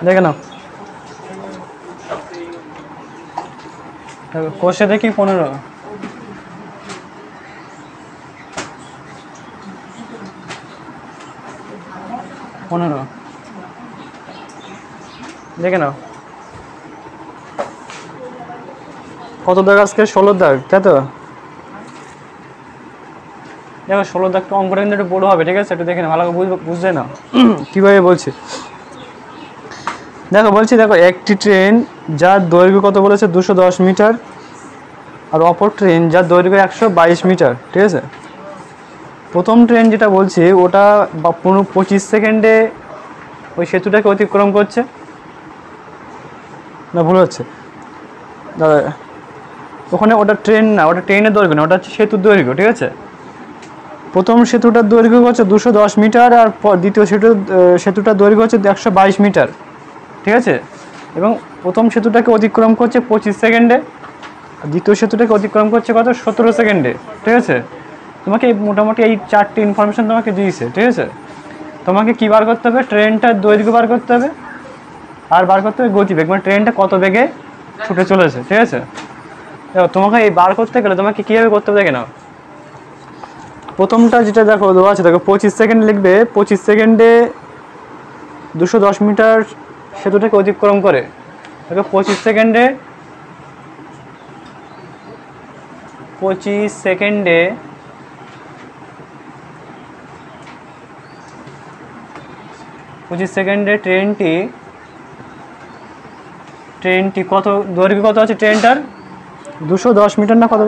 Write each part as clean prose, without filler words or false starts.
দেখে নাও, কোষে দেখি 15, দেখে নাও কত দাগ আজকে? 16 দাগ, তাই তো? দেখো 16 দাগটা অঙ্কটা কিন্তু একটু বড় হবে, ঠিক আছে? একটু দেখে না, ভালো করে বুঝবে না কীভাবে বলছি। দেখো বলছি, দেখো একটি ট্রেন যার দৈর্ঘ্য কত বলেছে 210 মিটার, আর অপর ট্রেন যার দৈর্ঘ্য 122 মিটার, ঠিক আছে? প্রথম ট্রেন যেটা বলছি ওটা 25 সেকেন্ডে ওই সেতুটাকে অতিক্রম করছে, না ভুল হচ্ছে দাদা? ওখানে ওটা ট্রেন না, ওটা ট্রেনের দৈর্ঘ্য না, ওটা হচ্ছে সেতুর দৈর্ঘ্য, ঠিক আছে? প্রথম সেতুটার দৈর্ঘ্য হচ্ছে 210 মিটার, আর দ্বিতীয় সেতুটার দৈর্ঘ্য হচ্ছে 122 মিটার, ঠিক আছে? এবং প্রথম সেতুটাকে অতিক্রম করছে 25 সেকেন্ডে, আর দ্বিতীয় সেতুটাকে অতিক্রম করছে কত? 17 সেকেন্ডে, ঠিক আছে? তোমাকে মোটামুটি এই 4টি ইনফরমেশন তোমাকে দিয়েছে, ঠিক আছে? তোমাকে কী বার করতে হবে? ট্রেনটার দৈর্ঘ্য বার করতে হবে, আর বার করতে হবে গতিবেগ, মানে ট্রেনটা কত বেগে ছুটে চলেছে, ঠিক আছে? দেখো তোমাকে এই বার করতে গেলে তোমাকে কীভাবে করতে হবে দেখে নাও। প্রথমটা যেটা দেখো দেওয়া আছে, দেখো 25 সেকেন্ড লিখবে, 25 সেকেন্ডে 210 মিটার সেতুটাকে অতিক্রম করে। দেখো 25 সেকেন্ডে 25 সেকেন্ডে 25 সেকেন্ডে ট্রেনটি কত দৈর্ঘ্য কত আছে ট্রেনটার? 210 মিটার না কত?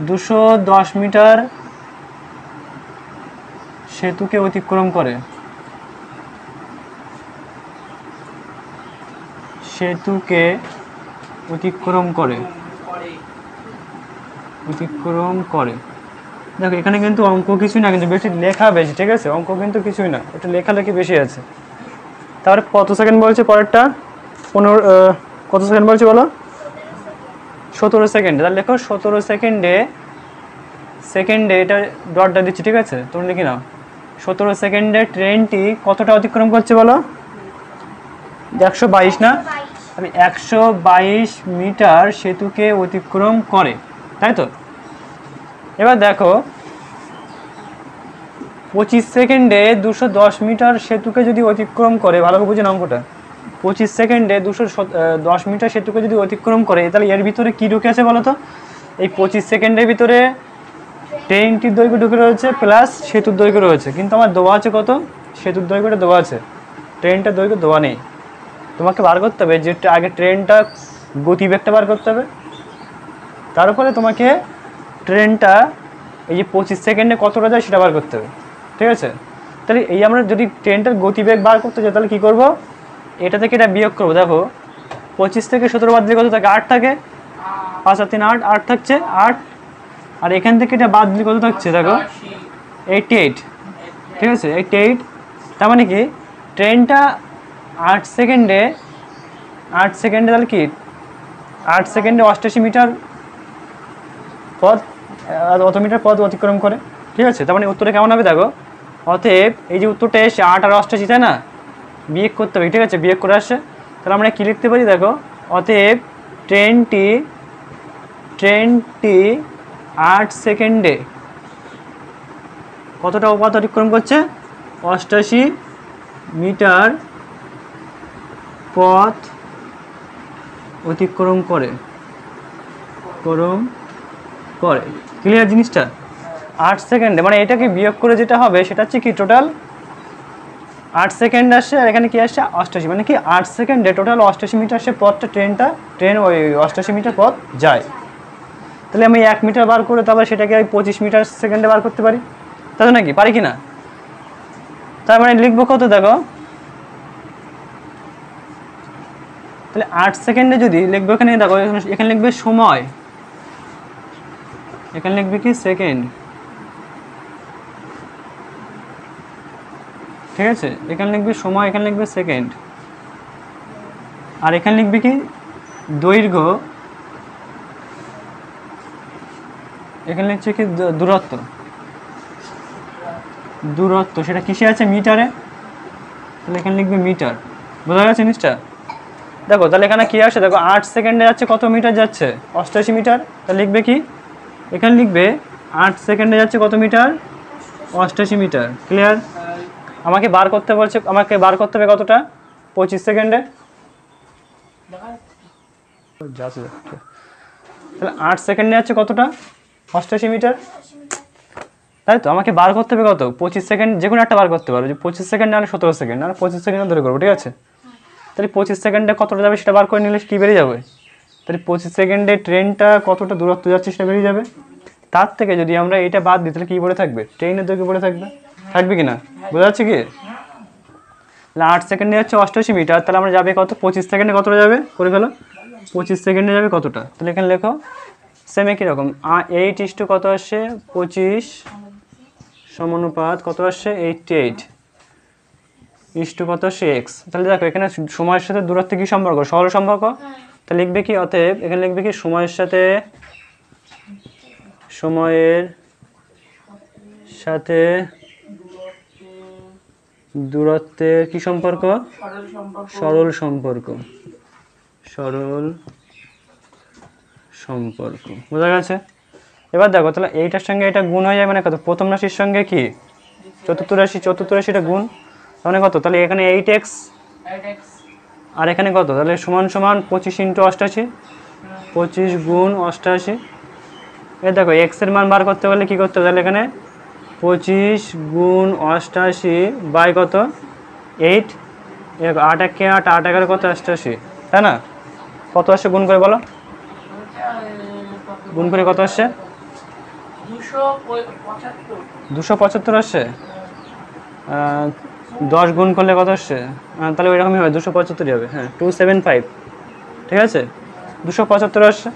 210 মিটার সেতুকে অতিক্রম করে, সেতুকে অতিক্রম করে। দেখো এখানে কিন্তু অঙ্ক কিছুই না, কিন্তু বেশি লেখা বেশি, ঠিক আছে? অঙ্ক কিন্তু কিছুই না, একটু লেখালেখি বেশি আছে। তারপরে কত সেকেন্ড বলছে পরেরটা? 15, কত সেকেন্ড বলছে বলো? 17 সেকেন্ড। তাহলে লেখো 17 সেকেন্ডে এটা ডটটা দিচ্ছি, ঠিক আছে? তুমি লিখে নাও 17 সেকেন্ডে ট্রেনটি কতটা অতিক্রম করছে বলো? 122 না? আমি 122 মিটার সেতুকে অতিক্রম করে, তাই তো? এবার দেখো 25 সেকেন্ডে 210 মিটার সেতুকে যদি অতিক্রম করে, ভালো করে বুঝে নাও অঙ্কটা। 25 সেকেন্ডে 210 মিটার সেতুকে যদি অতিক্রম করে, তাহলে এর ভিতরে কী ঢুকে আছে বলো তো? এই 25 সেকেন্ডের ভিতরে ট্রেনটির দৈর্ঘ্য ঢুকে রয়েছে প্লাস সেতুর দৈর্ঘ্য রয়েছে, কিন্তু আমার দেওয়া আছে কত? সেতুর দৈর্ঘ্যটা দেওয়া আছে, ট্রেনটার দৈর্ঘ্য দেওয়া নেই। তোমাকে বার করতে হবে যে আগে ট্রেনটা গতিবেগটা বার করতে হবে, তারপরে তোমাকে ট্রেনটা এই যে 25 সেকেন্ডে কতটা যায় সেটা বার করতে হবে, ঠিক আছে? তাহলে এই আমরা যদি ট্রেনটার গতিবেগ বার করতে চাই তাহলে কী করবো? এটা থেকে এটা বিয়োগ করবো। দেখো 25 থেকে 17 বাদ দিলে কত থাকে? 8 থাকে, 5 আর 3 8, 8 থাকছে 8, আর এখান থেকে এটা বাদ দিলে কত থাকছে? দেখো 88, ঠিক আছে? 88। তার মানে কি ট্রেনটা 8 সেকেন্ডে তাহলে কি 8 সেকেন্ডে 88 মিটার পথ, অত মিটার পথ অতিক্রম করে, ঠিক আছে? তার মানে উত্তরটা কেমন হবে দেখো। অতএব এই যে উত্তরটা এসে 8 আর 88, তাই না? বিয়োগ করতে হবে, ঠিক আছে? বিয়োগ করে আসছে। তাহলে আমরা কী লিখতে পারি দেখো? অতএব ট্রেনটি 8 সেকেন্ডে কতটা পথ অতিক্রম করছে? 88 মিটার পথ অতিক্রম করে। ক্লিয়ার জিনিসটা? 8 সেকেন্ডে মানে এটাকে বিয়োগ করে যেটা হবে সেটা হচ্ছে কি টোটাল 8 সেকেন্ড আসছে, আর এখানে কি আসছে 88, মানে কি 8 সেকেন্ডে টোটাল 88 মিটার সে পথটা ট্রেন ওই 88 মিটার পথ যায়। তাহলে আমি 1 মিটার বার করে তারপরে সেটাকে ওই 25 মিটার সেকেন্ডে বার করতে পারি, তাই তো? নাকি পারি কি না? তার মানে লিখবো কত দেখো, তাহলে 8 সেকেন্ডে যদি লিখবো, এখানে দেখো এখানে লিখবে সময়, এখানে লিখবে কি সেকেন্ড, ঠিক আছে? এখানে লিখবে সময়, এখানে লিখবে সেকেন্ড, আর এখানে লিখবে কি দৈর্ঘ্য, এখানে লিখছে কি দূরত্ব, সেটা কিসে আছে? মিটারে, তাহলে এখানে লিখবে মিটার। বোঝা গেছে জিনিসটা? দেখো তাহলে এখানে কি আসে, দেখো 8 সেকেন্ডে যাচ্ছে কত মিটার যাচ্ছে, 88 মিটার। তাহলে লিখবে কি, এখানে লিখবে 8 সেকেন্ডে যাচ্ছে কত মিটার, 88 মিটার। ক্লিয়ার? আমাকে বার করতে বলছে, আমাকে বার করতে হবে কতটা, 25 সেকেন্ডে। তাহলে 8 সেকেন্ডে যাচ্ছে কতটা, 88 মিটার, তাই তো? আমাকে বার করতে হবে কত, 25 সেকেন্ড, যে কোনো একটা বার করতে পারো, যে 25 সেকেন্ড নাহলে 17 সেকেন্ড, না 25 সেকেন্ড ধরে করবো, ঠিক আছে? তাহলে 25 সেকেন্ডে কতটা যাবে সেটা বার করে নিলে কি বেরিয়ে যাবে, তাহলে 25 সেকেন্ডে ট্রেনটা কতটা দূরত্ব যাচ্ছে সেটা বেরিয়ে যাবে। তার থেকে যদি আমরা এটা বাদ দিই তাহলে কী পড়ে থাকবে, ট্রেনের দৈর্ঘ্য পড়ে থাকবে, থাকবে কি না? বোঝা যাচ্ছে কি? তাহলে 8 সেকেন্ডে যাচ্ছে 88 মিটার, তাহলে আমরা যাবে কত, 25 সেকেন্ডে কতটা যাবে, করে ফেলো, 25 সেকেন্ডে যাবে কতটা। তাহলে এখানে লেখো সেম একই রকম, 8 কত আসছে, 25 সমানুপাত কত আসছে, 88 কত আসছে এক্স। তাহলে দেখো এখানে সময়ের সাথে দূরত্ব কি সম্পর্ক, সরল সম্পর্ক। তাহলে লিখবে কি, অতএব এখানে লিখবে কি, সময়ের সাথে দূরত্বের কি সম্পর্ক, সরল সম্পর্ক, সরল সম্পর্ক। বোঝা গেছে? এবার দেখো তাহলে এইটার সঙ্গে এটা গুণ হয়ে যায় মানে কত, প্রথম রাশির সঙ্গে কি চতুর্থ রাশিটা গুণ, মানে কত, তাহলে এখানে 8x আর এখানে কত, তাহলে সমান সমান 25 × 88, 25 গুণ 88। এই দেখো এক্স এর মান বার করতে হলে কি করতে হবে, তাহলে এখানে 25 গুণ 88 বাই কত, 8, 8 একে 8, 8 11 কত, 88, তাই না? কত আসছে গুণ করে বলো, গুণ করে কত আসছে, 275 আসছে। 10 গুণ করলে কত আসছে, তাহলে ওই রকমই হবে, 275 হবে, হ্যাঁ 275, ঠিক আছে, 275 আসছে।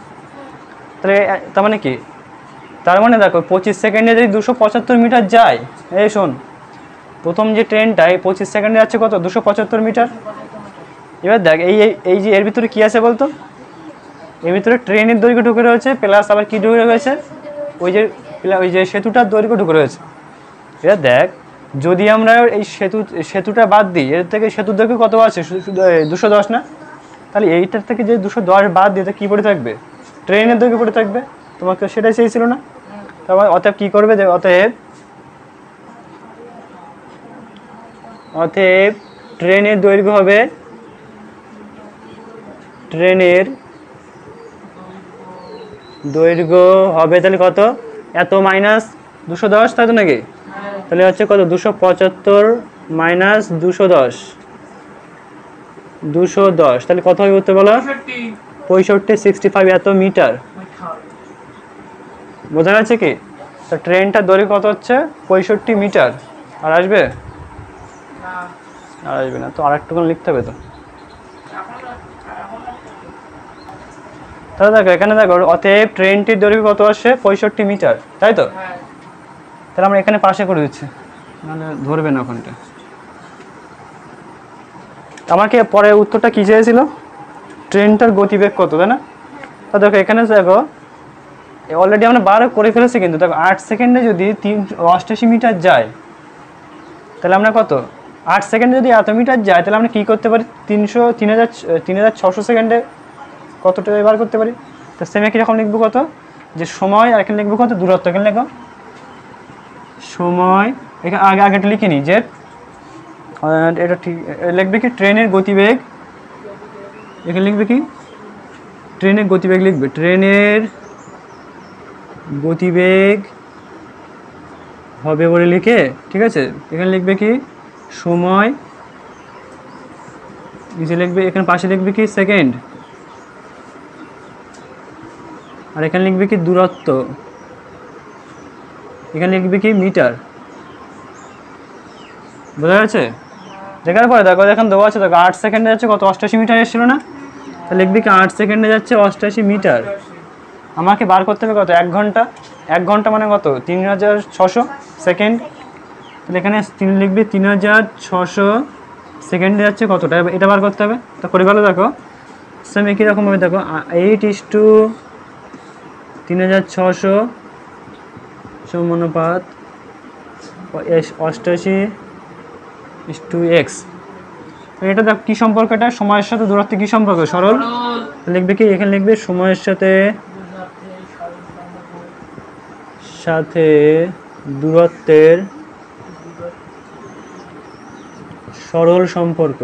তাহলে তার মানে কি, তার মানে দেখো 25 সেকেন্ডে যদি 275 মিটার যায়, এই শোন, প্রথম যে ট্রেনটায় 25 সেকেন্ডে যাচ্ছে কত, 275 মিটার। এবার দেখ এই যে এর ভিতরে কি আছে বলতো, এর ভিতরে ট্রেনের দৈর্ঘ্য ঢুকে রয়েছে, প্লাস আবার কি ঢুকে রয়েছে, ওই যে সেতুটার দৈর্ঘ্য ঢুকে রয়েছে। এবার দেখ যদি আমরা এই সেতুটা বাদ দিই, এর থেকে সেতুর দৈর্ঘ্য কত আছে, 210 না, তাহলে এইটার থেকে যে 210 বাদ দিয়ে কী পড়ে থাকবে, ট্রেনের দৈর্ঘ্য পড়ে থাকবে। তোমাকে সেটাই চেয়েছিল না? তারপর অতএব কী করবে, অতএব ট্রেনের দৈর্ঘ্য হবে, তাহলে কত, এত মাইনাস 210, তাই তো নাকি? তাহলে হচ্ছে কত, 275 মাইনাস 210, তাহলে কত হবে উত্তর বলো, 65 এত মিটার। বোঝা যাচ্ছে কি? তা ট্রেনটার দৈর্ঘ্য কত হচ্ছে, 65 মিটার। আর আসবে না, তো আরেকটুখানি লিখতে হবে তো। তাহলে দেখো এখানে দেখো, অতএব ট্রেনটির দৈর্ঘ্য কত আসছে, 65 মিটার, তাই তো? তাহলে আমরা এখানে পাশে করে দিচ্ছি, নাহলে ধরবে না ওখানটা। আমাকে পরে উত্তরটা কী চেয়েছিল, ট্রেনটার গতিবেগ কত, তাই না? তা দেখো এখানে দেখো অলরেডি আমরা 12 করে ফেলেছি, কিন্তু দেখো 8 সেকেন্ডে যদি 388 মিটার যায়, তাহলে আমরা কত, 8 সেকেন্ডে যদি এত মিটার যায়, তাহলে আমরা কী করতে পারি, 3600 সেকেন্ডে কতটা বার করতে পারি। তো সেম একই রকম লিখবো কত, যে সময়, আর এখানে লিখবো কত, দূরত্ব, এখানে লেখো সময়, এখানে আগেটা লিখে নিই, যে এটা ঠিক লিখবে কি, ট্রেনের গতিবেগ, এখানে লিখবে কি, ট্রেনের গতিবেগ লিখবে, ট্রেনের গতিবেগ হবে বলে লিখে, ঠিক আছে, এখানে লিখবে কি সময়, নিচে লিখবে, এখানে পাশে লিখবে কি সেকেন্ড, আর এখানে লিখবে কি দূরত্ব, এখানে লিখবে কি মিটার। বোঝা গেছে? দেখার পরে দেখো এখন দেওয়া আছে, দেখো 8 সেকেন্ডে যাচ্ছে কত, 88 মিটার এসেছিল না, তাহলে লিখবি কি 8 সেকেন্ডে যাচ্ছে 88 মিটার। আমাকে বার করতে হবে কত, 1 ঘন্টা, 1 ঘন্টা মানে কত, 3600 সেকেন্ড। তাহলে এখানে লিখবি 3600 সেকেন্ডে যাচ্ছে কতটা, এটা বার করতে হবে। তো করে ভালো দেখো সেম একই রকমভাবে দেখো, 8:3600 সমানুপাত 88 × x। এটা দেখ কি সম্পর্ক, এটা সময়ের সাথে দূরত্বের কি সম্পর্ক, সরল। লিখবে কি, এখানে লিখবে সময়ের সাথে দূরত্বের সরল সম্পর্ক।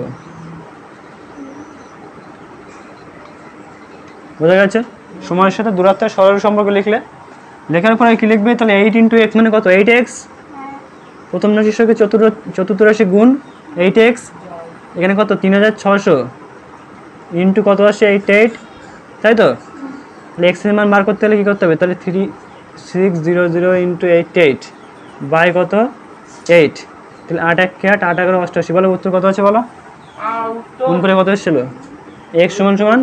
বোঝা গেছে? সময়ের সাথে দূরত্বের সরল সম্পর্ক লিখলে, লেখার পরে কি লিখবে তাহলে 8 × x মানে কত, 8x। প্রথম রাশির সঙ্গে চতুর্থ রাশি গুণ 8x, এখানে কত 3600 ইন্টু কত আসে 88, তাই তো? তাহলে x এর মান বার করতে হলে কী করতে হবে, তাহলে 3600 ইন্টু 88 বাই কত 8, তাহলে 8 1 8 8 11 88, বলো উত্তর কত আছে বলো, কোন করে কত এসেছিল, x সমান সমান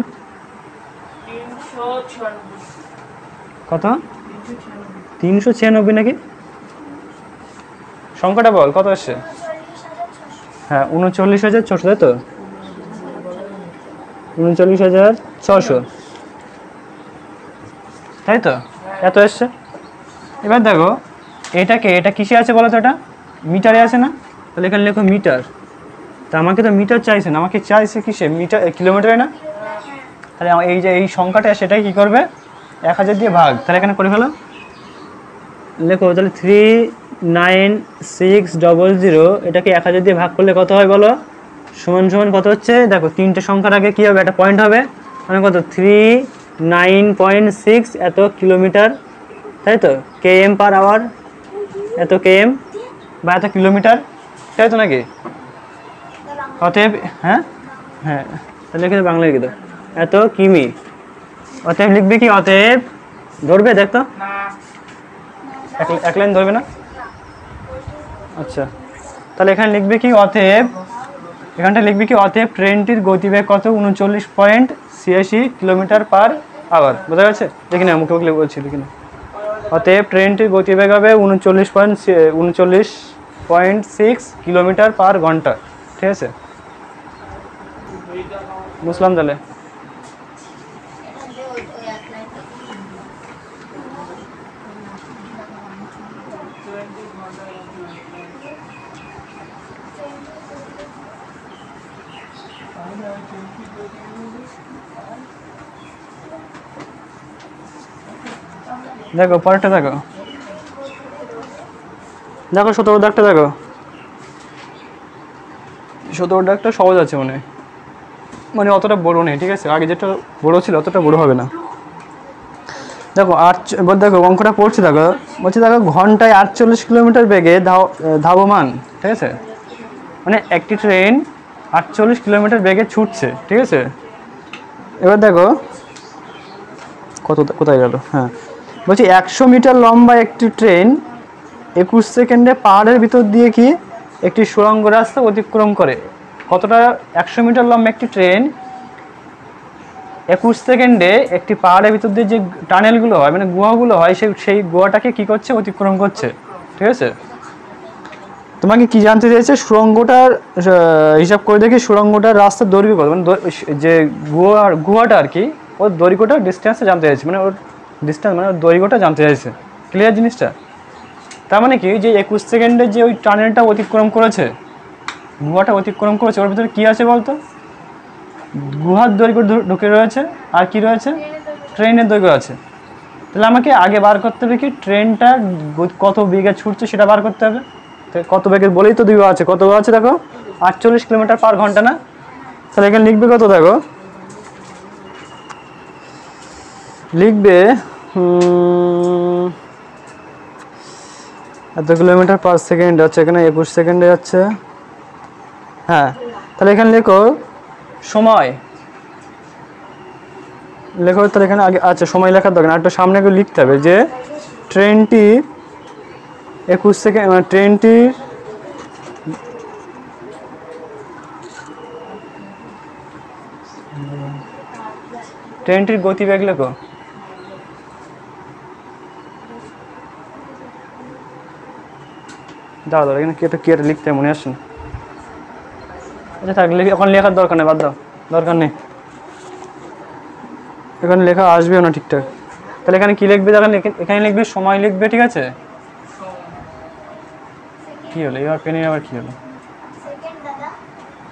কত 396 নাকি, সংখ্যাটা বল কত আসছে, হ্যাঁ 39,600, তাই তো 39,600, তাই তো এত এসছে। এবার দেখো এটা কিসে আছে বলো তো, এটা মিটারে আছে না, তাহলে এখানে লেখো মিটার। তা আমাকে তো মিটার চাইছে না, আমাকে চাইছে কিসে, মিটার কিলোমিটারে না। তাহলে এই যে এই সংখ্যাটা সেটাই কী করবে 1000 দিয়ে ভাগ, তাহলে এখানে করে ফেলো, লেখো তাহলে 39600, এটাকে 1000 দিয়ে ভাগ করলে কত হয় বলো, সমান সমান কত হচ্ছে, দেখো তিনটে সংখ্যার আগে কী হবে, একটা পয়েন্ট হবে, মানে কত 39.6 এত কিলোমিটার, তাই তো km পার আওয়ার, এত km বা এত কিলোমিটার, তাই তো নাকি। অতএব হ্যাঁ হ্যাঁ তাহলে লিখে বাংলা লিখে দাও, এত কিমি। অতএব লিখবে কি, অতএব ধরবে দেখতো, এক লাইন ধরবে না, আচ্ছা তাহলে এখানে লিখবে কি, অতএব এখানটা লিখবে কি, অতএব ট্রেনটির গতিবেগ কত 39.86 কিলোমিটার পার আওয়ার। বোঝা গেছে? দেখি না মুখে মুখে বলছি, দেখি না। অতএব ট্রেনটির গতিবেগ হবে 39.6 কিলোমিটার পার ঘন্টা, ঠিক আছে, বুঝলাম তাহলে। দেখো পরেরটা দেখো, 17 দাগটা দেখো, 17 দাগটা সহজ আছে মানে অতটা বড় নেই, ঠিক আছে, আগে যেটা বড় ছিল অতটা বড় হবে না। দেখো দেখো অঙ্কটা পড়ছি, দেখো বলছি দেখো ঘন্টায় 48 কিলোমিটার বেগে ধাবমান, ঠিক আছে, মানে একটি ট্রেন 48 কিলোমিটার বেগে ছুটছে, ঠিক আছে। এবার দেখো কোথায় গেল, হ্যাঁ বলছি 100 মিটার লম্বা একটি ট্রেন 21 সেকেন্ডে পাহাড়ের ভিতর দিয়ে কি একটি সুড়ঙ্গ রাস্তা অতিক্রম করে। কতটা, 100 মিটার লম্বা একটি ট্রেন 21 সেকেন্ডে একটি পাহাড়ের ভিতর দিয়ে যে টানেলগুলো হয়, মানে গুহাগুলো হয়, সেই গুহাটাকে কি করছে, অতিক্রম করছে, ঠিক আছে। তোমাকে কি জানতে চাইছে, সুড়ঙ্গটার হিসাব করে দেখি, সুড়ঙ্গটার রাস্তার দৈর্ঘ্য কত, মানে যে গুহাটা আর কি, ওর দৈর্ঘ্যটা ডিস্টেন্সটা জানতে চাইছে, মানে ওর ডিস্টেন্স মানে ওর দৈর্ঘ্যটা জানতে চাইছে, ক্লিয়ার জিনিসটা। তার মানে কি, যে 21 সেকেন্ডে যে ওই টানেলটা অতিক্রম করেছে, গুহাটা অতিক্রম করেছে, ওর ভিতরে কী আছে বলতো, গুহার দৈর্ঘ্য ঢুকে রয়েছে, আর কি রয়েছে, ট্রেনের দৈর্ঘ্য আছে। তাহলে আমাকে আগে বার করতে হবে কি, ট্রেনটা কত বেগে ছুটছে সেটা বার করতে হবে। কত বেগের বলেই তো দৈর্ঘ্য আছে, কত আছে দেখো 48 কিলোমিটার পার ঘন্টা না। তাহলে এখানে লিখবে কত, দেখো লিখবে এত কিলোমিটার পার সেকেন্ড আছে, এখানে 21 সেকেন্ডে যাচ্ছে, হ্যাঁ। তাহলে এখানে লেখো সময়, লেখো তাহলে এখানে আগে, আচ্ছা সময় লেখার দরকার, একটা সামনে লিখতে হবে যে ট্রেনটি 21 সেকেন্ড, মানে ট্রেনটির গতিবেগ লেখো, দাঁড়া এখানে কি একটা লিখতে মনে আসছে না, আচ্ছা থাক, এখন লেখার দরকার নেই, বাদ দাও, দরকার নেই, এখানে লেখা আসবেও না ঠিকঠাক। তাহলে এখানে কি লিখবে, এখানে লিখবে সময় লিখবে, ঠিক আছে। কি হলো এবার পেনে, আবার কি হলো,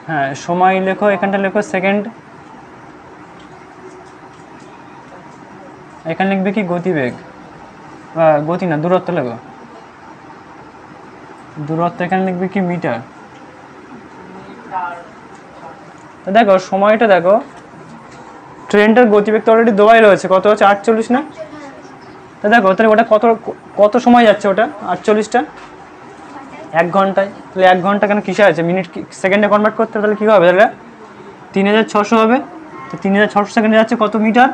হ্যাঁ সময় লেখো, এখানটা লেখো সেকেন্ড, এখানে লিখবে কি গতিবেগ, গতি না দূরত্ব লেখো, দূরত্ব এখানে লিখবে কি মিটার। তো দেখো সময়টা দেখো, ট্রেনটার গতিবেগ তো অলরেডি দেওয়াই রয়েছে, কত হচ্ছে 48 না? তো দেখো তাহলে ওটা কত কত সময় যাচ্ছে ওটা 48টা 1 ঘন্টায়, তাহলে 1 ঘন্টা কেন কিসে আছে, মিনিট সেকেন্ডে কনভার্ট করতে হবে, তাহলে কী হবে তাহলে 3600 হবে। তো 3600 সেকেন্ডে যাচ্ছে কত মিটার,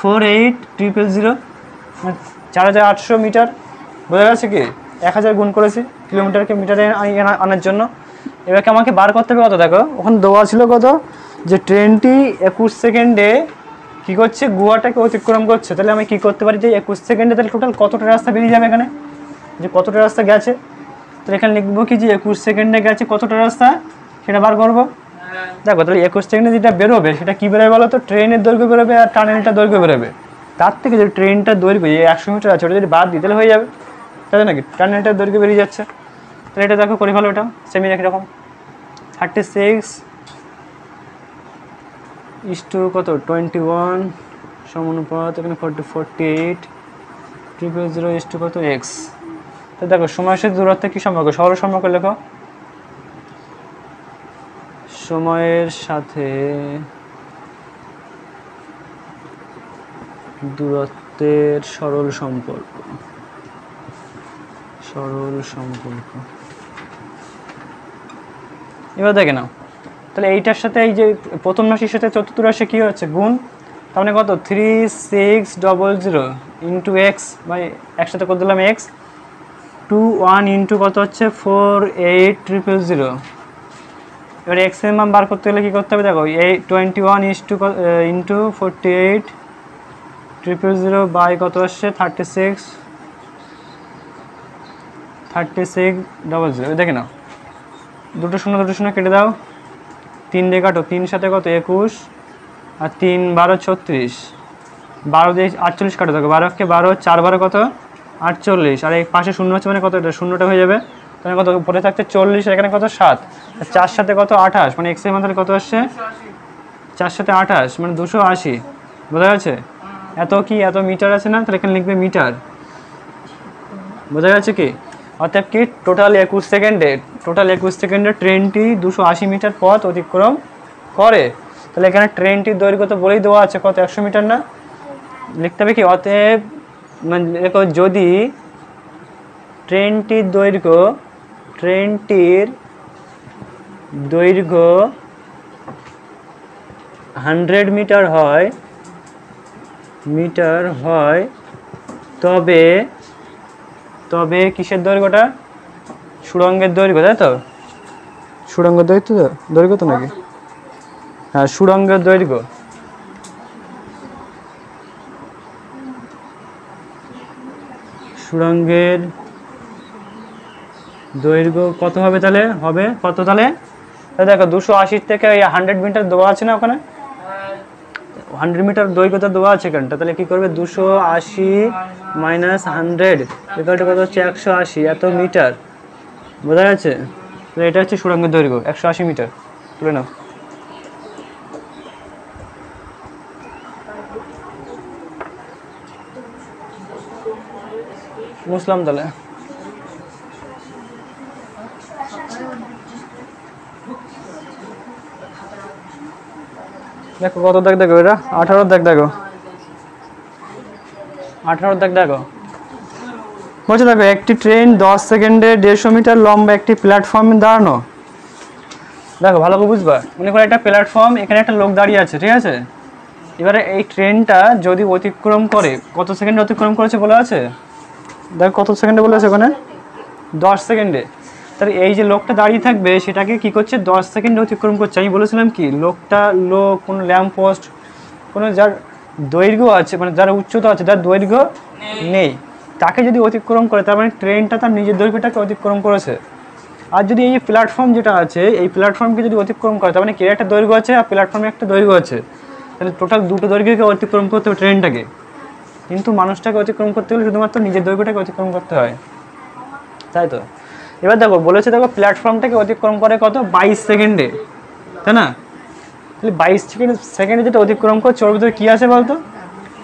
48000, 4800 মিটার। বোঝা গেছে কি, 1000 গুণ করেছি কিলোমিটারকে মিটারে আনার জন্য। এবারকে আমাকে বার করতে হবে কত, দেখো ওখানে দেওয়া ছিল কত, যে ট্রেনটি 21 সেকেন্ডে কী করছে, গুয়াটাকে অতিক্রম করছে। তাহলে আমি কী করতে পারি, যে 21 সেকেন্ডে তাহলে টোটাল কতটা রাস্তা বেরিয়ে যাবে এখানে, যে কতটা রাস্তা গেছে। তাহলে এখানে লিখবো কি, যে 21 সেকেন্ডে গেছে কতটা রাস্তা সেটা বার করবো। দেখো তাহলে 21 সেকেন্ডে যেটা বেরোবে সেটা কী বেরোবে বলো তো, ট্রেনের দৈর্ঘ্য বেরোবে আর টানেলটা দৈর্ঘ্য বেরোবে। তার থেকে যদি ট্রেনটার দৈর্ঘ্য যে 100 মিটার আছে ওটা যদি বাদ দিই তাহলে হয়ে যাবে, তাই নাকি, টানেলটার দৈর্ঘ্য বেরিয়ে যাচ্ছে। তাহলে এটা দেখো করে ভালো, এটা সেমি একই রকম 36 ইস্টু কত 21 সমানুপাত, এখানে 48 000 ইস্টু কত এক্স। তো দেখো সময়ের সাথে দূরত্ব কী সম্পর্ক, সরল সম্পর্ক লেখো, সময়ের সাথে দূরত্বের সরল সম্পর্ক, সরল সম্পর্ক। এবার দেখে নাও, তাহলে এইটার সাথে এই যে প্রথম রাশির সাথে চতুর্থ রাশি কী হচ্ছে গুণ, তার মানে কত 3600 ইন্টু এক্স, বা একসাথে করে দিলাম এক্স, 21 ইন্টু কত হচ্ছে 48000। এবার এক্স এর মান বার করতে গেলে কী করতে হবে, দেখো এই 21 ইন্টু 48000 বাই কত আসছে 3600 দেখে নাও, দুটো শূন্য কেটে দাও, 3 দিয়ে কাটো, 3 সাথে কত 21 আর 3 12 36, 12 দিয়ে 48 কাটো, দেখো 12 কে 12, 4 12 কত 48, আর এই পাশে শূন্য হচ্ছে মানে কত, এটা শূন্যটা হয়ে যাবে, তাহলে কত উপরে থাকছে 40, এখানে কত 7, 4 সাথে কত 28, মানে এক্স এর মান কত আসছে 4 সাথে 28 মানে 280। বোঝা গেছে, এত কি এত মিটার আছে না, তাহলে এখানে লিখবে মিটার। বোঝা গেছে কি, অর্থাৎ কি টোটাল 21 সেকেন্ডে ট্রেনটি 280 মিটার পথ অতিক্রম করে। তাহলে এখানে ট্রেনটির দৈর্ঘ্য তো বলেই দেওয়া আছে কত 100 মিটার না, লিখতে হবে কি, অতএব মানে দেখো যদি ট্রেনটির দৈর্ঘ্য 100 মিটার হয় তবে কিসের দৈর্ঘ্যটা, সুড়ঙ্গের দৈর্ঘ্য, তাই তো, সুড়ঙ্গের দৈর্ঘ্য তো নাকি, হ্যাঁ সুড়ঙ্গের দৈর্ঘ্য, সুড়ঙ্গের দৈর্ঘ্য কত হবে, তাহলে হবে কত, তাহলে দেখো 280 থেকে 100 মিটার দেওয়া আছে না ওখানে, 100 মিটার দৈর্ঘ্যতা দেওয়া আছে এখানটা, তাহলে কি করবে 280 মাইনাস 100 এখানটা কত হচ্ছে 180, এত মিটার। বোঝা যাচ্ছে, তাহলে এটা হচ্ছে সুড়ঙ্গের দৈর্ঘ্য 180 মিটার। তুলে নাও, মুসলাম তাহলে দেখো কত দাগ, দেখো এটা 18 দাগ, দেখো 18 দাগ, দেখো বলছে দেখো একটি ট্রেন 10 সেকেন্ডে 150 মিটার লম্বা একটি প্ল্যাটফর্মে দাঁড়ানো। দেখো ভালো করে বুঝবা, মনে করো একটা প্ল্যাটফর্ম, এখানে একটা লোক দাঁড়িয়ে আছে, ঠিক আছে, এবারে এই ট্রেনটা যদি অতিক্রম করে, কত সেকেন্ডে অতিক্রম করেছে বলা আছে, দেখো কত সেকেন্ডে বলে আছে ওখানে 10 সেকেন্ডে। তাহলে এই যে লোকটা দাঁড়িয়ে থাকবে সেটাকে কি করছে 10 সেকেন্ডে অতিক্রম করছে। আমি বলেছিলাম কি লোক কোনো ল্যাম্প পোস্ট, কোনো যার দৈর্ঘ্য আছে, মানে যার উচ্চতা আছে, যার দৈর্ঘ্য নেই, তাকে যদি অতিক্রম করে তার মানে ট্রেনটা তার নিজের দৈর্ঘ্যটাকে অতিক্রম করেছে। আর যদি এই প্ল্যাটফর্ম যেটা আছে এই প্ল্যাটফর্মকে যদি অতিক্রম করে তার মানে কি একটা দৈর্ঘ্য আছে আর প্ল্যাটফর্মে একটা দৈর্ঘ্য আছে, তাহলে টোটাল দুটো দৈর্ঘ্যকে অতিক্রম করতে হবে ট্রেনটাকে। কিন্তু মানুষটাকে অতিক্রম করতে গেলে শুধুমাত্র নিজের দৈর্ঘ্যটাকে অতিক্রম করতে হয়, তাই তো। এবার দেখো বলেছে, দেখো প্ল্যাটফর্মটাকে অতিক্রম করে কত 22 সেকেন্ডে, তাই না? তাহলে 22 সেকেন্ডে যেটা অতিক্রম করছে ওর ভিতরে কী আছে বলতো?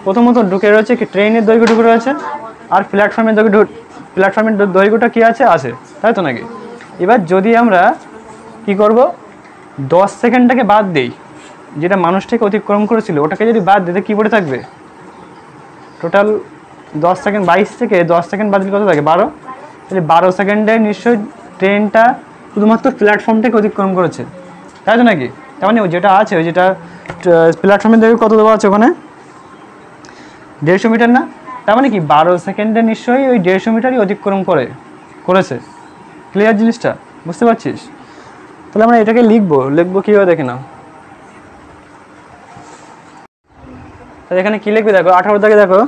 প্রথমত ঢুকে রয়েছে কি ট্রেনের দৈর্ঘ্য ঢুকে রয়েছে, আর প্ল্যাটফর্মের দৈর্ঘ্যটা কী আছে, তাই তো নাকি? এবার যদি আমরা কি করব, 10 সেকেন্ডটাকে বাদ দিই, যেটা মানুষটাকে অতিক্রম করেছিল ওটাকে যদি বাদ দিতে কী পড়ে থাকবে? টোটাল 10 সেকেন্ড, 22 থেকে 10 সেকেন্ড বাদ দিলে কত থাকে? 12। তাহলে 12 সেকেন্ডে নিশ্চয়ই ট্রেনটা শুধুমাত্র প্ল্যাটফর্মটাকে অতিক্রম করেছে, তাই তো নাকি? তার মানে যেটা আছে, ওই যেটা প্ল্যাটফর্মের দৈর্ঘ্য কত দেওয়া আছে ওখানে? 150 মিটার না? তার মানে কি 12 সেকেন্ডে নিশ্চয়ই ওই 150 মিটারই অতিক্রম করেছে। ক্লিয়ার জিনিসটা? বুঝতে পারছিস? তাহলে আমরা এটাকে লিখবো কীভাবে দেখে নাও। তাহলে এখানে কী লিখবে দেখো, 18 দাগে দেখো,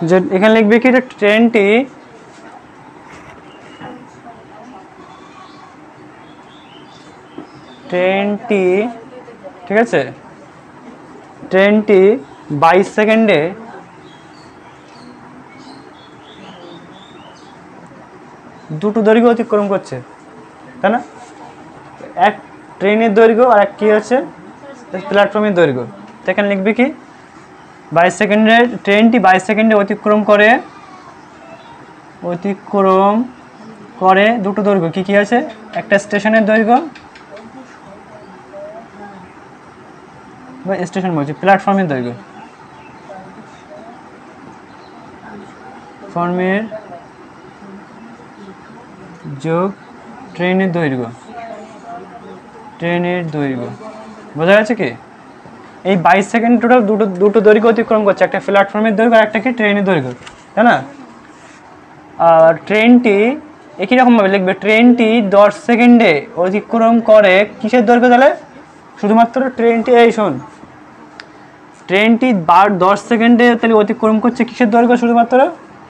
যে এখানে লিখবে কি ট্রেনটি ঠিক আছে, ট্রেনটি 22 সেকেন্ডে দুটো দৈর্ঘ্য অতিক্রম করছে, তাই না? এক ট্রেনের দৈর্ঘ্য আর এক কী আছে, প্ল্যাটফর্মের দৈর্ঘ্য। তো এখানে লিখবে কি 22 সেকেন্ডে, ট্রেনটি 22 সেকেন্ডে অতিক্রম করে দুটো দৈর্ঘ্য। কী আছে? একটা স্টেশনের দৈর্ঘ্য, বা স্টেশন বলছি, প্ল্যাটফর্মের দৈর্ঘ্য, ফর্মের যোগ ট্রেনের দৈর্ঘ্য, বোঝা গেছে কি? এই 22 সেকেন্ড টোটাল দুটো দৈর্ঘ্য অতিক্রম করছে, একটা প্ল্যাটফর্মের দৈর্ঘ্য আর একটা কি ট্রেনের দৈর্ঘ্য, তাই না? আর ট্রেনটি একই রকমভাবে লিখবে, ট্রেনটি 10 সেকেন্ডে অতিক্রম করে কিসের দৈর্ঘ্য? তাহলে শুধুমাত্র ট্রেনটি, এই শোন, ট্রেনটি 10 সেকেন্ডে তাহলে অতিক্রম করছে কিসের দৈর্ঘ্য? শুধুমাত্র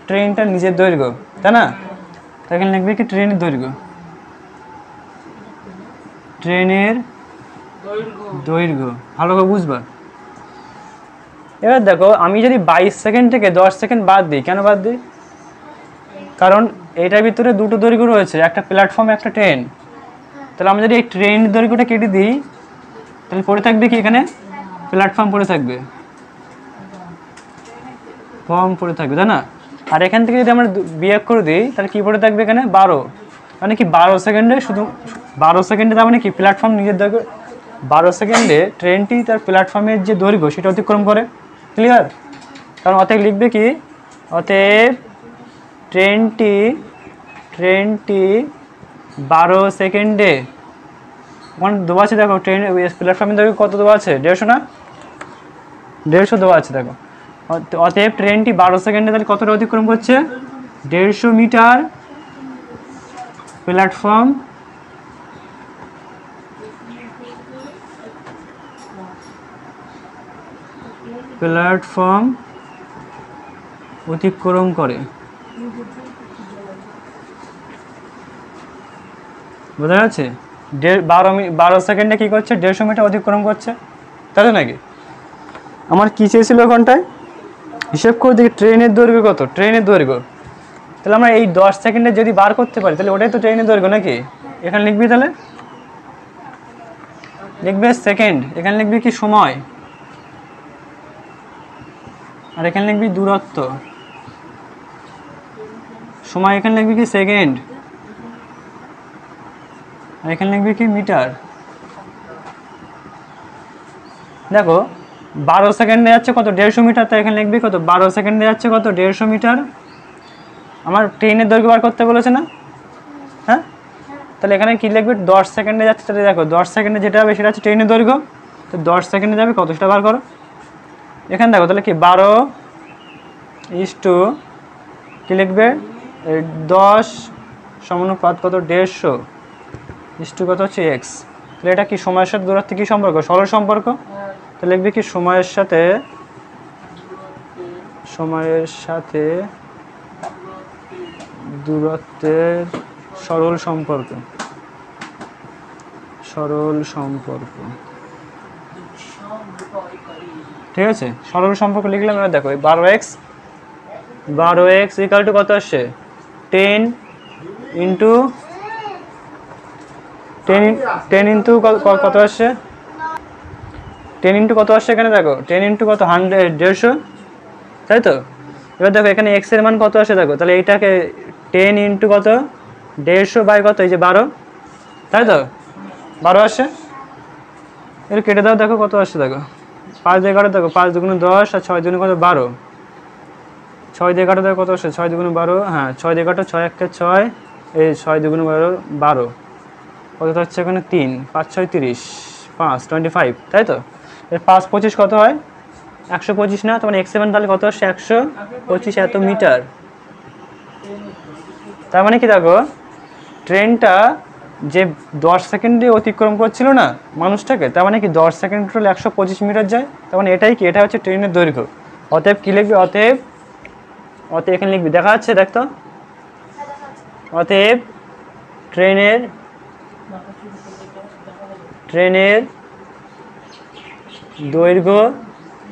ট্রেনটার নিজের দৈর্ঘ্য, তাই না? এখানে লিখবে কি ট্রেনের দৈর্ঘ্য, ভালো করে বুঝবা। এবার দেখো আমি যদি 22 সেকেন্ড থেকে 10 সেকেন্ড বাদ দিই, কেন বাদ দিই? কারণ এটার ভিতরে দুটো দৈর্ঘ্য রয়েছে, একটা প্ল্যাটফর্ম একটা ট্রেন। তাহলে আমি যদি এই ট্রেনের দৈর্ঘ্যটা কেটে দিই, তাহলে পড়ে থাকবে কি এখানে? প্ল্যাটফর্ম পড়ে থাকবে, তাই না? আর এখান থেকে যদি আমরা বিয়োগ করে দিই তাহলে কী পড়ে থাকবে এখানে? 12। মানে কি 12 সেকেন্ডে, শুধু 12 সেকেন্ডে, তার মানে কি প্ল্যাটফর্ম নিজের দৈর্ঘ্য, 12 সেকেন্ডে ট্রেনটি তার প্ল্যাটফর্মের যে দৈর্ঘ্য সেটা অতিক্রম করে। ক্লিয়ার? কারণ অতএব লিখবে কি, অতএব ট্রেনটি 12 সেকেন্ডে, ওখানে দেওয়া আছে দেখো, ট্রেন প্ল্যাটফর্মের দৈর্ঘ্য কত দেওয়া আছে? 150 না? 150 দেওয়া আছে দেখো। অতএব ট্রেনটি 12 সেকেন্ডে তাহলে কতটা অতিক্রম করছে? 150 মিটার প্ল্যাটফর্ম অতিক্রম করে। বোঝা যাচ্ছে? 12 সেকেন্ডে কী করছে? 150 মিটার অতিক্রম করছে, তাই তো নাকি? আমার কী চেয়েছিল ওখানটায়? হিসেব করে দেখি ট্রেনের দৈর্ঘ্য কত, ট্রেনের দৈর্ঘ্য। তাহলে আমরা এই 10 সেকেন্ডে যদি বার করতে পারি তাহলে ওটাই তো ট্রেনের দৈর্ঘ্য নাকি? এখানে লিখবি, তাহলে লিখবে সেকেন্ড, এখানে লিখবি কি সময়, আর এখানে লিখবি দূরত্ব। সময় এখানে লিখবি কি সেকেন্ড, আর এখানে লিখবি কি মিটার। দেখো 12 সেকেন্ডে যাচ্ছে কত? 150 মিটার। তাই এখানে লিখবি কত? 12 সেকেন্ডে যাচ্ছে কত? 150 মিটার। আমার ট্রেনের দৈর্ঘ্য বার করতে বলেছে না? হ্যাঁ, তাহলে এখানে কি লিখবে? 10 সেকেন্ডে যাচ্ছে, তাহলে দেখো 10 সেকেন্ডে যেটা হবে সেটা হচ্ছে ট্রেনের দৈর্ঘ্য। তো 10 সেকেন্ডে যাবে কত, সেটা বার করো। এখানে দেখো তাহলে কি 12 কি লিখবে? 10 সমানুপাত কত? 150 কত হচ্ছে এক্স। তাহলে এটা কি সময়ের সাথে দূরত্বের কী সম্পর্ক? সরল সম্পর্ক। তো লিখবে কি সময়ের সাথে দূরত্বের সরল সম্পর্ক। ঠিক আছে, সরল সম্পর্ক লিখলাম। এবার দেখো 12x ইকাল টু কত আসছে? 10 ইন্টু 10 ইন্টু কত আসছে, 10 ইন্টু কত আসছে এখানে দেখো, 10 ইন্টু কত 100 150, তাই তো। এবার দেখো এখানে এক্স এর মান কত আসে দেখো, তাহলে এইটাকে 10 ইন্টু কত 150 বাই কত, এই যে 12, তাই তো 12 আসছে। এর কেটে দাও, দেখো কত আসছে দেখো, 5 দিয়ে কাটো দেখো, 5 দুগুণে 10 আর 6 দুগুণে কত 12, 6 দিয়ে কাটো দেখো কত আসছে, 6 দুগুণে 12, হ্যাঁ 6 দিয়ে কাটো, 6 একে 6, এই 6 দুগুণে 12, কত হচ্ছে এখানে 3, 5 6 30, 5 25, তাই তো। এর 5 25 কত হয় 125 না, তোমার এক্স সেভেন তাহলে কত আসছে 125 এত মিটার। তার মানে কি দেখো, ট্রেনটা যে 10 সেকেন্ডে অতিক্রম করছিল না মানুষটাকে, তার মানে কি 10 সেকেন্ড হলে 125 মিটার যায়, তার মানে এটাই কি, এটা হচ্ছে ট্রেনের দৈর্ঘ্য। অতএব কি লিখবি, অতএব এখানে লিখবি, দেখা যাচ্ছে দেখতো, অতএব ট্রেনের দৈর্ঘ্য,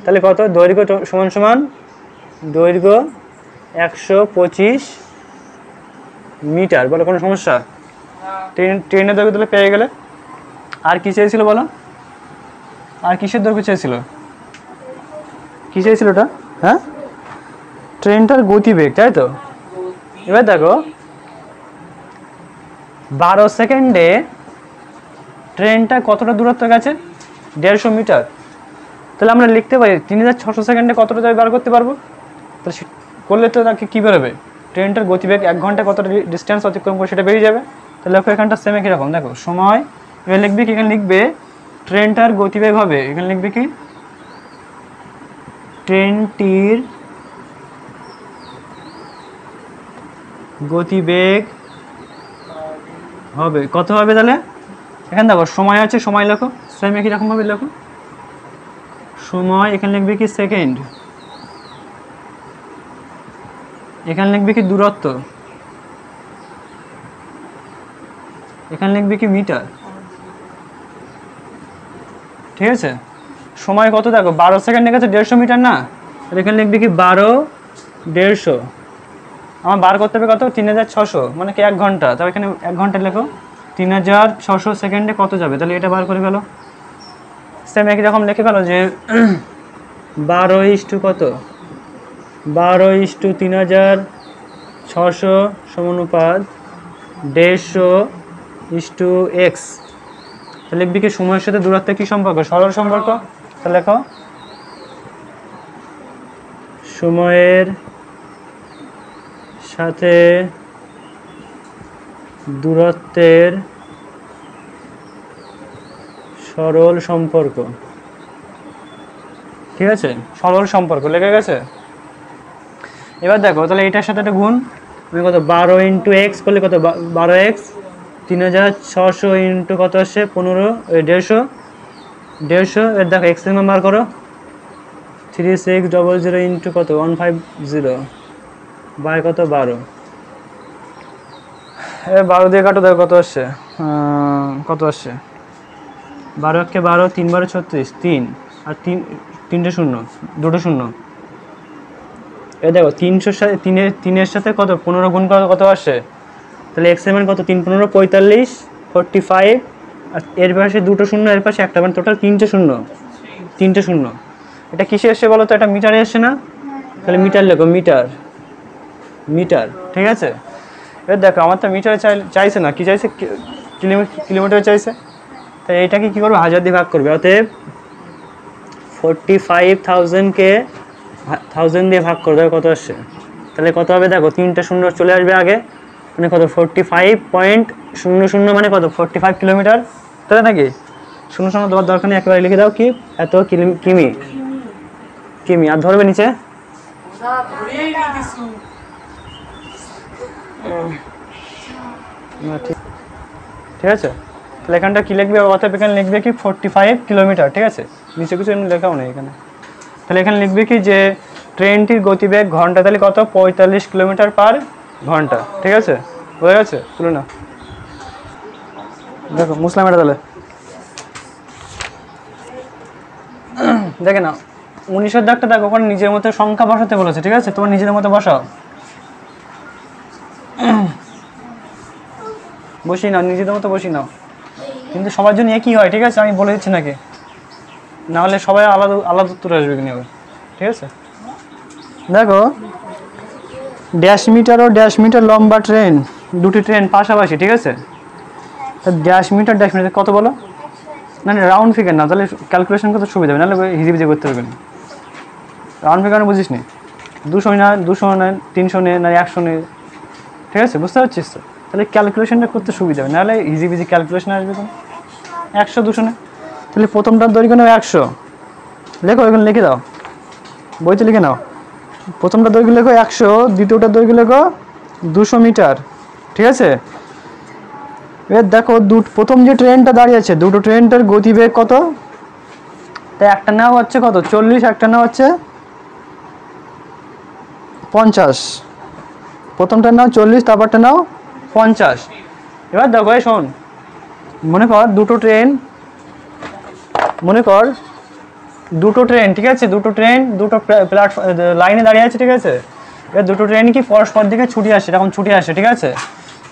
তাহলে কত, দৈর্ঘ্য সমান সমান দৈর্ঘ্য 125 মিটার। বলো কোনো সমস্যা, ট্রেনের দৈর্ঘ্য তাহলে পেয়ে গেলে। আর কি চেয়েছিল বলো, আর কিসের দৈর্ঘ্য চেয়েছিল, কি চেয়েছিল ওটা, হ্যাঁ ট্রেনটার গতিবেগ, তাই তো। এবার দেখো 12 সেকেন্ডে ট্রেনটা কতটা দূরত্ব গেছে, 150 মিটার। তাহলে আমরা লিখতে পারি 3600 সেকেন্ডে কতটা যাবে বার করতে পারবো। তাহলে করলে তো তাকে কী বেরোবে, ট্রেনটার গতিবেগ 1 ঘন্টায় কতটা ডিস্টেন্স অতিক্রম করে সেটা বেরিয়ে যাবে। তাহলে দেখো এখানটা সেম একই রকম, দেখো সময়, এবার লিখবে কি, এখানে লিখবে ট্রেনটার গতিবেগ হবে, এখানে লিখবে কি ট্রেনটির গতিবেগ হবে, কত হবে তাহলে, এখানে দেখো সময় আছে, সময় লেখো সেম একই রকমভাবে লেখো সময়, এখানে লিখবে কি সেকেন্ড, এখানে লিখবে কি দূরত্ব, এখানে লিখবে কি মিটার, ঠিক আছে। সময় কত দেখো 12 সেকেন্ডে গেছে 150 মিটার না, এখানে লিখবে কি 12 150, আমার বার করতে হবে কত 3600, মানে কি 1 ঘন্টা, তবে এখানে 1 ঘন্টা লেখো, 3600 সেকেন্ডে কত যাবে, তাহলে এটা বার করে ফেলো। সেম একই রকম লিখে ফেলো যে 12 কত 12 3600 সমানুপাত 150 এক্স। তাহলে লিখবি কি সময়ের সাথে দূরত্বের কি সম্পর্ক, সরল সম্পর্ক। তাহলে লেখো সময়ের সাথে দূরত্বের সরল সম্পর্ক, ঠিক আছে, সরল সম্পর্ক লেগে গেছে। এবার দেখো তাহলে এটার সাথে একটা গুণ, আমি কত 12 ইন্টু এক্স করলে কত 12 এক্স, 3600 ইন্টু কত আসছে 15, 150, এর দেখো এক্স এর নাম্বার করো 3600 ইন্টু কত 150 বাই কত 12, এবার 12 দিয়ে কাটো দেখো কত আসছে, কত আসছে 12 কে 12, 3 12 36, 3 আর 3টে শূন্য, 2টো শূন্য। এই দেখো 300 সাথে 3-এর সাথে কত 15 গুণ কত কত আসছে, তাহলে এক্স এর মান কত 3 15 45 45, আর এর পাশে 2টো শূন্য, এর পাশে একটা, মানে টোটাল 3টে শূন্য, 3টে শূন্য। এটা কিসে এসছে বলো তো, এটা মিটারে এসছে না, তাহলে মিটার লেখো, মিটার, মিটার, ঠিক আছে। এবার দেখো আমার তো মিটারে চাইছে না, কি চাইছে কিলোমিটার চাইছে, তাই এইটাকে কী করবে 1000 দিয়ে ভাগ করবে, অতএব 45,000-কে 1000 দিয়ে ভাগ করবে, কত আসছে, তাহলে কত হবে দেখো 3টে শূন্য চলে আসবে আগে, মানে কত 45.00, মানে কত 45 কিলোমিটার, তাই নাকি, শূন্য শূন্য দেওয়ার দরকার নেই, একেবারে লিখে দাও কি এত কিমি, কিমি, আর ধরবে নিচে, ঠিক আছে। তাহলে এখানটা কি লিখবে, অতএব এখানে লিখবে কি 45 কিলোমিটার, ঠিক আছে, নিচে কিছু লেখাও নেই এখানে। তাহলে এখানে লিখবে কি যে ট্রেনটির গতিবেগ ঘন্টা তাহলে কত 45 কিলোমিটার পার ঘন্টা, ঠিক আছে, হয়ে গেছে, তুলে না দেখো মুসলাম এটা, তাহলে দেখে না 19-এর দাগটা দেখো, ওখানে নিজের মতো সংখ্যা বসাতে বলেছে, ঠিক আছে, তোমার নিজের মতো বসাও। বসিয়ে নাও, নিজেদের মতো বসিয়ে নাও, কিন্তু সবার জন্য একই হয়, ঠিক আছে? আমি বলে দিচ্ছি নাকি, নাহলে সবাই আলাদা আলাদা উত্তর আসবে কিনে, ঠিক আছে? দেখো ড্যাশ মিটার ও ড্যাশ মিটার লম্বা ট্রেন, দুটি ট্রেন পাশাপাশি, ঠিক আছে? তা ড্যাশ মিটার কত বলো? না না, রাউন্ড ফিগার না, তাহলে ক্যালকুলেশন করতে সুবিধা হবে, নাহলে হিজিবিজি করতে হবে না। রাউন্ড ফিগার বুঝিস নি, 200 না 200 না 300 নে না 100 নে, ঠিক আছে? বুঝতে পারছিস তো? তাহলে ক্যালকুলেশনটা করতে সুবিধা হবে, নাহলে হিজিবিজি ক্যালকুলেশন আসবে তো। 100 200 নে, তাহলে প্রথমটার দৈর্ঘ্য নাও 100, লেখো, এখানে লিখে দাও, বইতে লিখে নাও। প্রথমটা দৈর্ঘ্য লেখো 100, দ্বিতীয়টার দৈর্ঘ্য লেখো 200 মিটার, ঠিক আছে? এবার দেখো প্রথম যে ট্রেনটা দাঁড়িয়ে আছে, দুটো ট্রেনটার গতিবেগ কত? তাই একটা নাও হচ্ছে কত 40, একটা নাও হচ্ছে 50। প্রথমটা নাও 40, তারপরটা নাও 50। এবার দেখো এই শোন, মনে কর দুটো ট্রেন, ঠিক আছে? দুটো ট্রেন দুটো প্ল্যাটফর্ম লাইনে দাঁড়িয়ে আছে, ঠিক আছে? এবার দুটো ট্রেন কি পরস্পর দিকে ছুটে আসে, এরকম ছুটে আসে, ঠিক আছে?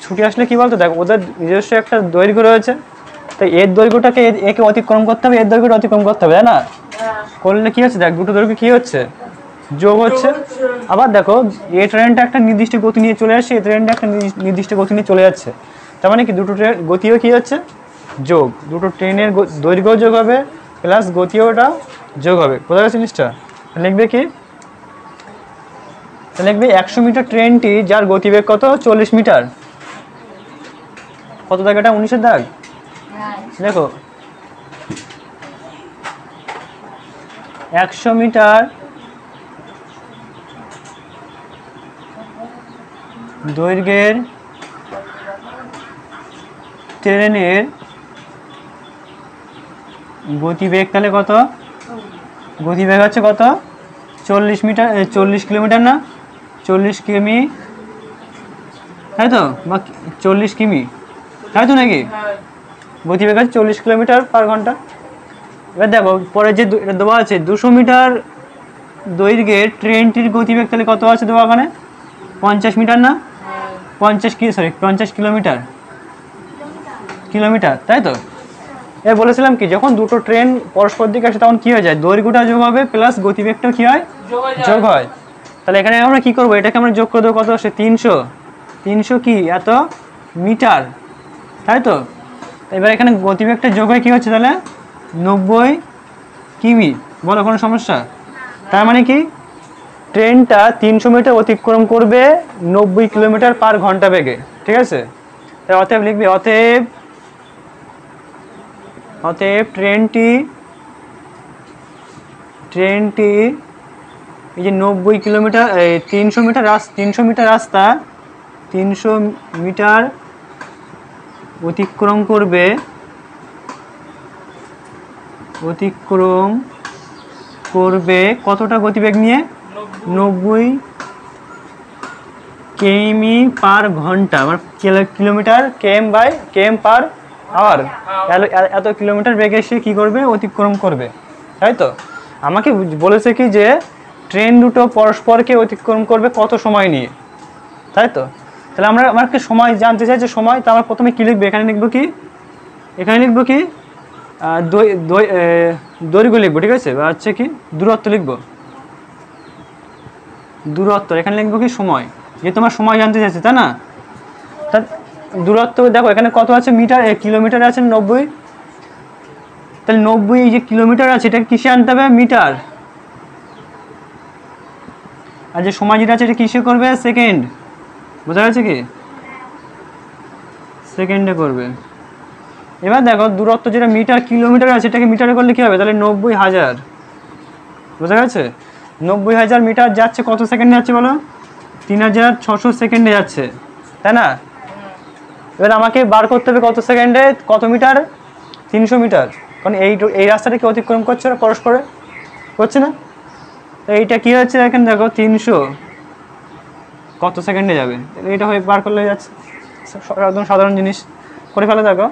ছুটে আসলে কি বলতো, দেখো ওদের নিজস্ব একটা দৈর্ঘ্য রয়েছে, তো এর দৈর্ঘ্যটাকে একে অতিক্রম করতে হবে, এর দৈর্ঘ্যটা অতিক্রম করতে হবে, তাই না? করলে কি হচ্ছে, দেখ দুটো দৈর্ঘ্য কি হচ্ছে, যোগ হচ্ছে। আবার দেখো এই ট্রেনটা একটা নির্দিষ্ট গতি নিয়ে চলে আসছে, এই ট্রেনটা একটা নির্দিষ্ট গতি নিয়ে চলে যাচ্ছে, তার মানে কি দুটো ট্রেন গতিও কি হচ্ছে, যোগ। দুটো ট্রেনের দৈর্ঘ্য যোগ হবে প্লাস গতিওটা যোগ হবে, বোঝা গেছে জিনিসটা? লিখবে কি, লিখবে 100 মিটার ট্রেনটি যার গতিবেগ কত 40 মিটার, কত দাগ এটা, 19-এর দাগ, দেখো 100 মিটার দৈর্ঘ্যের ট্রেনের গতিবেগ তাহলে কত, গতিবেগ হচ্ছে কত 40 মিটার, 40 কিলোমিটার না, 40 কিমি, তাই তো? বা 40 কিমি, তাই তো নাকি? গতিবেগ আছে 40 কিলোমিটার পার ঘন্টা। এবার দেখো পরে যে দেওয়া আছে 200 মিটার দৈর্ঘ্যের ট্রেনটির গতিবেগ তাহলে কত আছে দেওয়া ওখানে, 50 মিটার না, 50 কিলোমিটার, তাই তো? এ বলেছিলাম কি, যখন দুটো ট্রেন পরস্পর দিকে আসে তখন কি হয়ে যায়, দৈর্ঘ্যটা যোগ হবে প্লাস গতিবেগটা কি হয়, যোগ হয়। তাহলে এখানে আমরা কি করবো, এটাকে আমরা যোগ করে দেবো, কত আসে 300 কি এত মিটার, তাই তো? এবার এখানে গতিবেগটা যোগ হয়ে কি হচ্ছে তাহলে 90 কিমি, বলো কোনো সমস্যা? তার মানে কি ট্রেনটা 300 মিটার অতিক্রম করবে 90 কিলোমিটার পার ঘন্টা বেগে, ঠিক আছে? তাই অতএব লিখবি, অতএব ট্রেনটি এই যে 90 কিলোমিটার 300 মিটার রাস্তা 300 মিটার অতিক্রম করবে কতটা গতিবেগ নিয়ে, 90 কিমি পার ঘন্টা, মানে কিলোমিটার, কেএম পার আওয়ার, এত কিলোমিটার বেগে সে কি করবে, অতিক্রম করবে, তাই তো? আমাকে বলেছে কি যে ট্রেন দুটো পরস্পরকে অতিক্রম করবে কত সময় নিয়ে, তাই তো? তাহলে আমাকে সময় জানতে চাই, যে সময়, তো আমরা প্রথমে কি লিখবো, এখানে লিখবো কি দৈর্ঘ্য লিখবো, ঠিক আছে? বা হচ্ছে কি দূরত্ব লিখবো, এখানে লিখবো কি সময়, যে তোমার সময় জানতে চাইছে, তাই না? তার দূরত্ব দেখো এখানে কত আছে, মিটার, কিলোমিটার আছে 90, তাহলে 90 এই যে কিলোমিটার আছে এটা কিসে আনতে হবে, মিটার, আর যে সময় যেটা আছে এটা কিসে করবে, সেকেন্ড, বোঝা গেছে কি, সেকেন্ডে করবে। এবার দেখো দূরত্ব যেটা মিটার কিলোমিটার আছে এটাকে মিটারে করলে কি হবে, তাহলে 90,000, বোঝা গেছে? 90,000 মিটার যাচ্ছে, কত সেকেন্ডে যাচ্ছে বলো, 3600 সেকেন্ডে যাচ্ছে, তাই না? এবার আমাকে বার করতে হবে কত সেকেন্ডে কত মিটার, 300 মিটার, কারণ এই রাস্তাটাকে অতিক্রম করছে ওরা পরস্পরে, করছে না? তো এইটা কি হচ্ছে, এখানে দেখো 300 কত সেকেন্ডে যাবে, এইটা হয়ে বার করলে যাচ্ছে, একদম সাধারণ জিনিস করে ফেলে। দেখো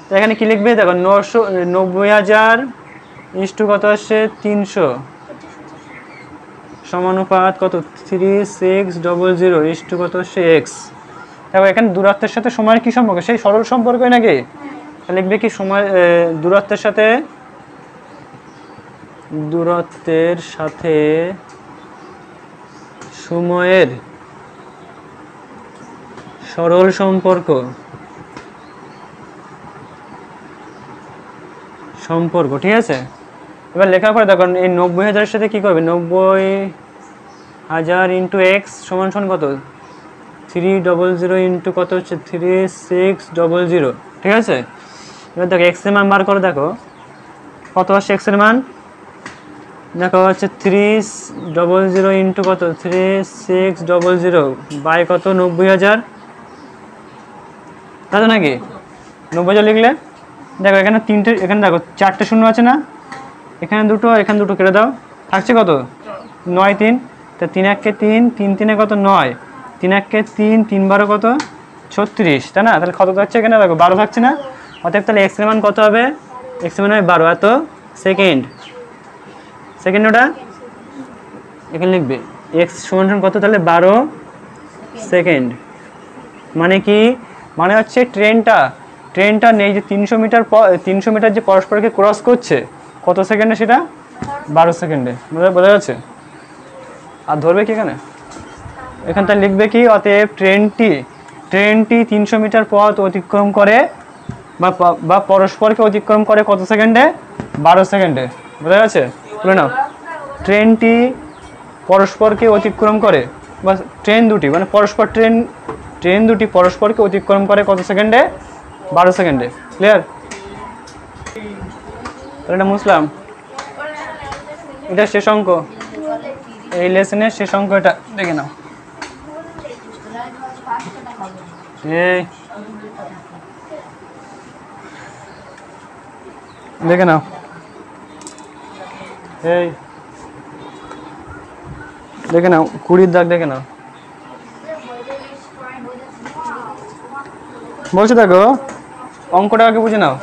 তো এখানে কি লিখবে, দেখো 90,000 ইস্টু কত আসছে 300 সমানুপাত কত 3600 ইস্টু কত আসছে এক্স, দেখো এখানে দূরত্বের সাথে সময়ের কি সম্পর্ক, সেই সরল সম্পর্ক নাকি? লিখবে কি সময় দূরত্বের সাথে সময়ের সরল সম্পর্ক ঠিক আছে। এবার লেখার পরে দেখো এই 90,000-এর সাথে কি করবে, 90,000 ইন্টু এক্স সমান সমান কত, 300 ইন্টু কত হচ্ছে 3600, ঠিক আছে। এবার দেখো এক্স এর মান বার করে দেখো কত আসছে এক্স এর মান, দেখো হচ্ছে 300 ইন্টু কত 3600 বাই কত 90,000, তাই তো নাকি? 90,000 লিখলে দেখো এখানে তিনটে, এখানে দেখো চারটে শূন্য আছে না, এখানে দুটো এখানে দুটো কেটে দাও, থাকছে কত 9 3, তা 3 1 3, 3 3 কত 9, 3 1 3, 3 12 কত 36, তাই না? তাহলে কত থাকছে এখানে দেখো 12 থাকছে না, অতএব তাহলে এক্স এর মান কত হবে, এক্স এর মান হবে 12 এত সেকেন্ড, ওটা এখানে লিখবে এক্স সমান কত, তাহলে 12 সেকেন্ড। মানে কি, মানে হচ্ছে ট্রেনটা নেই যে 300 মিটার যে পরস্পরকে ক্রস করছে কত সেকেন্ডে, সেটা 12 সেকেন্ডে, বোঝা যাচ্ছে? আর ধরবে কি এখানটা লিখবে কি, অতএব ট্রেনটি 300 মিটার পথ অতিক্রম করে বা পরস্পরকে অতিক্রম করে কত সেকেন্ডে, 12 সেকেন্ডে, বোঝা যাচ্ছে? বলে নাও, ট্রেনটি পরস্পরকে অতিক্রম করে, বা ট্রেন দুটি মানে ট্রেন দুটি পরস্পরকে অতিক্রম করে কত সেকেন্ডে, 12 সেকেন্ডে। ক্লিয়ার? এটা মুসলাম, এটা শেষ অঙ্ক, এই লেসনের শেষ অঙ্ক, এটা দেখে নাও। এই দেখে নাও, এই দেখে নাও 20 দাগ দেখে নাও। বলছে দেখো অঙ্কটা আগে বুঝে নাও।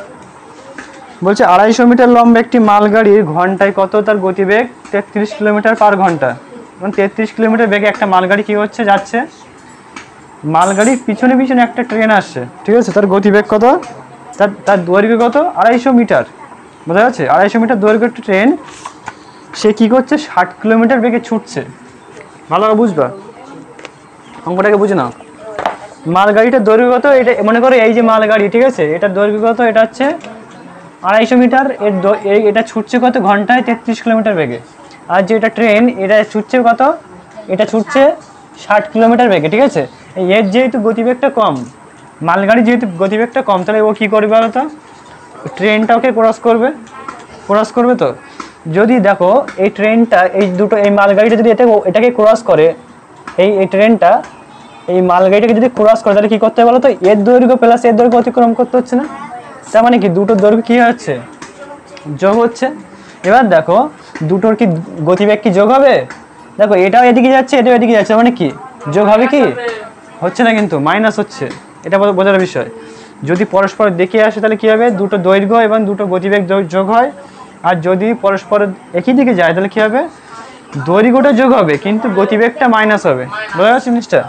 বলছে 250 মিটার লম্বা একটি মালগাড়ির ঘন্টায় কত তার গতিবেগ, 33 কিলোমিটার পার ঘন্টা। মানে 33 কিলোমিটার বেগে একটা মালগাড়ি কি হচ্ছে, যাচ্ছে। মালগাড়ির পিছনে একটা ট্রেন আসছে, ঠিক আছে। তার গতিবেগ কত, তার দৈর্ঘ্য কত 250 মিটার, বোঝা যাচ্ছে? 250 মিটার দৈর্ঘ্য একটা ট্রেন, সে কি করছে 60 কিলোমিটার বেগে ছুটছে। ভালোভাবে বুঝবা, অঙ্কটাকে বুঝে নাও। মালগাড়িটার দৈর্ঘ্য কত, এটা মনে করো এই যে মালগাড়ি, ঠিক আছে, এটার দৈর্ঘ্য কত, এটা হচ্ছে 250 মিটার, এটা ছুটছে কত ঘন্টায় 33 কিলোমিটার বেগে। আর যে এটা ট্রেন, এটা ছুটছে কত, এটা ছুটছে 60 কিলোমিটার বেগে, ঠিক আছে। এর যেহেতু গতিবেগটা কম, মালগাড়ি যেহেতু গতিবেগটা কম, তাহলে ও কী করবে বলো তো, ট্রেনটা ওকে ক্রস করবে। তো যদি দেখো এই ট্রেনটা, এই মালগাড়িটা যদি এটাকে ক্রস করে, এই ট্রেনটা এই মালগাড়িটাকে যদি ক্রস করে, তাহলে কী করতে হবে বলো তো, এর দৈর্ঘ্য প্লাস এর দৈর্ঘ্য অতিক্রম করতে হচ্ছে না। তার মানে কি দুটোর দৈর্ঘ্য কী হচ্ছে, যোগ হচ্ছে। এবার দেখো দুটোর কি গতিবেগ কি যোগ হবে, দেখো এটাও এদিকে যাচ্ছে, এটাও এদিকে যাচ্ছে, মানে কি যোগ হবে কি, হচ্ছে না, কিন্তু মাইনাস হচ্ছে। এটা বোঝার বিষয়। যদি পরস্পর দেখে আসে তাহলে কি হবে, দুটো দৈর্ঘ্য এবং দুটো গতিবেগ যোগ হয়। আর যদি পরস্পর একই দিকে যায় তাহলে কি হবে, দৈর্ঘ্যটা যোগ হবে কিন্তু গতিবেগটা মাইনাস হবে। বোঝা যাচ্ছে জিনিসটা?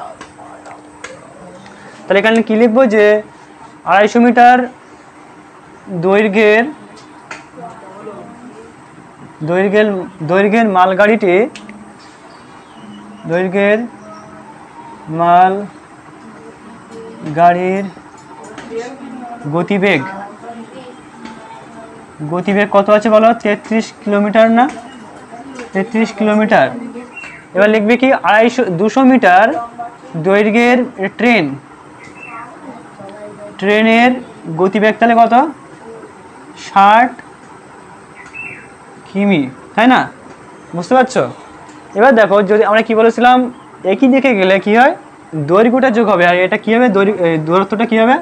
তাহলে এখানে কি লিখবো, যে 250 মিটার দৈর্ঘ্যের মালগাড়ির গতিবেগ কত আছে বলো, 33 কিলোমিটার না, 33 কিলোমিটার। এবার লিখবে কি 200 মিটার দৈর্ঘ্যের ট্রেনের গতিবেগ তাহলে কত, 60 কিমি, তাই না? বুঝতে পারছো? এবার দেখো যদি আমরা কি বলেছিলাম, একই দিকে গেলে কি হয়, দৈর্ঘ্যটা যোগ হবে, আর এটা কি হবে, দূরত্বটা কি হবে,